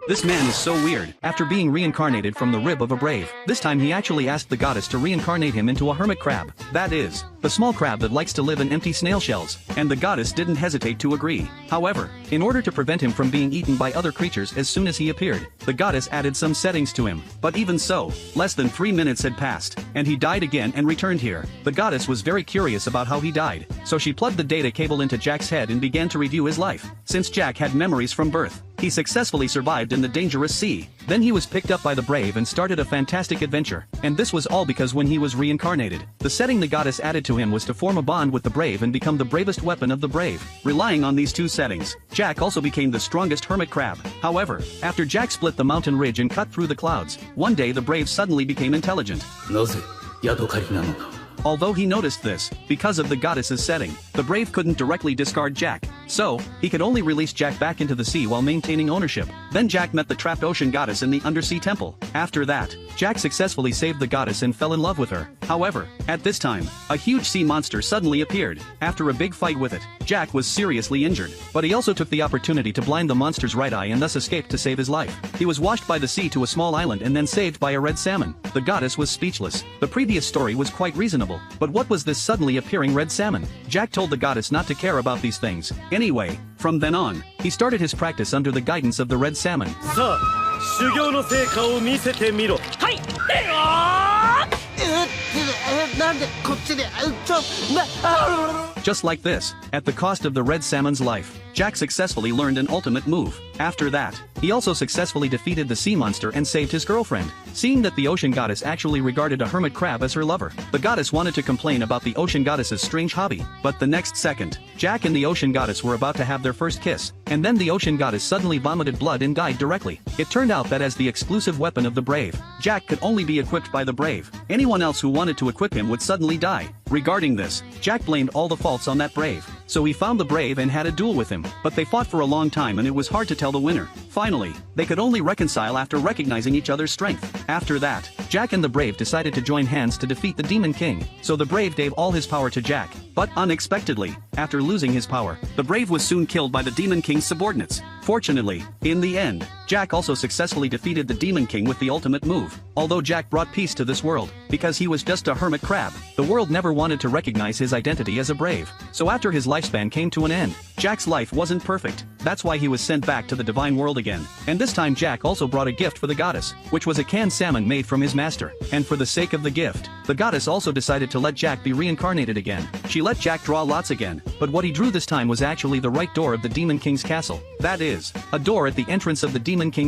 This man is so weird. After being reincarnated from the rib of a brave, this time he actually asked the goddess to reincarnate him into a hermit crab. That is, the small crab that likes to live in empty snail shells, and the goddess didn't hesitate to agree. However, in order to prevent him from being eaten by other creatures as soon as he appeared, the goddess added some settings to him. But even so, less than 3 minutes had passed, and he died again and returned here. The goddess was very curious about how he died, so she plugged the data cable into Jack's head and began to review his life. Since Jack had memories from birth, he successfully survived in the dangerous sea. Then he was picked up by the brave and started a fantastic adventure. And this was all because when he was reincarnated, the setting the goddess added to him was to form a bond with the brave and become the bravest weapon of the brave. Relying on these two settings, Jack also became the strongest hermit crab. However, after Jack split the mountain ridge and cut through the clouds, one day the brave suddenly became intelligent. Although he noticed this, because of the goddess's setting, the brave couldn't directly discard Jack. So, he could only release Jack back into the sea while maintaining ownership. Then Jack met the trapped ocean goddess in the undersea temple. After that, Jack successfully saved the goddess and fell in love with her. However, at this time, a huge sea monster suddenly appeared. After a big fight with it, Jack was seriously injured. But he also took the opportunity to blind the monster's right eye and thus escaped to save his life. He was washed by the sea to a small island and then saved by a red salmon. The goddess was speechless. The previous story was quite reasonable. But what was this suddenly appearing red salmon? Jack told the goddess not to care about these things. Anyway, from then on, he started his practice under the guidance of the red salmon. Just like this, at the cost of the red salmon's life, Jack successfully learned an ultimate move. After that, he also successfully defeated the sea monster and saved his girlfriend. Seeing that the ocean goddess actually regarded a hermit crab as her lover, the goddess wanted to complain about the ocean goddess's strange hobby. But the next second, Jack and the ocean goddess were about to have their first kiss, and then the ocean goddess suddenly vomited blood and died directly. It turned out that as the exclusive weapon of the brave, Jack could only be equipped by the brave. Anyone else who wanted to equip him would suddenly die. Regarding this, Jack blamed all the faults on that brave. So he found the brave and had a duel with him, but they fought for a long time and it was hard to tell the winner. Finally, they could only reconcile after recognizing each other's strength. After that, Jack and the brave decided to join hands to defeat the Demon King. So the brave gave all his power to Jack. But unexpectedly, after losing his power, the brave was soon killed by the Demon King's subordinates. Fortunately, in the end, Jack also successfully defeated the Demon King with the ultimate move. Although Jack brought peace to this world, because he was just a hermit crab, the world never wanted to recognize his identity as a brave. So after his lifespan came to an end, Jack's life wasn't perfect. That's why he was sent back to the divine world again. And this time Jack also brought a gift for the goddess, which was a canned salmon made from his master. And for the sake of the gift, the goddess also decided to let Jack be reincarnated again. She let Jack draw lots again, but what he drew this time was actually the right door of the Demon King's castle. That is, a door at the entrance of the Demon King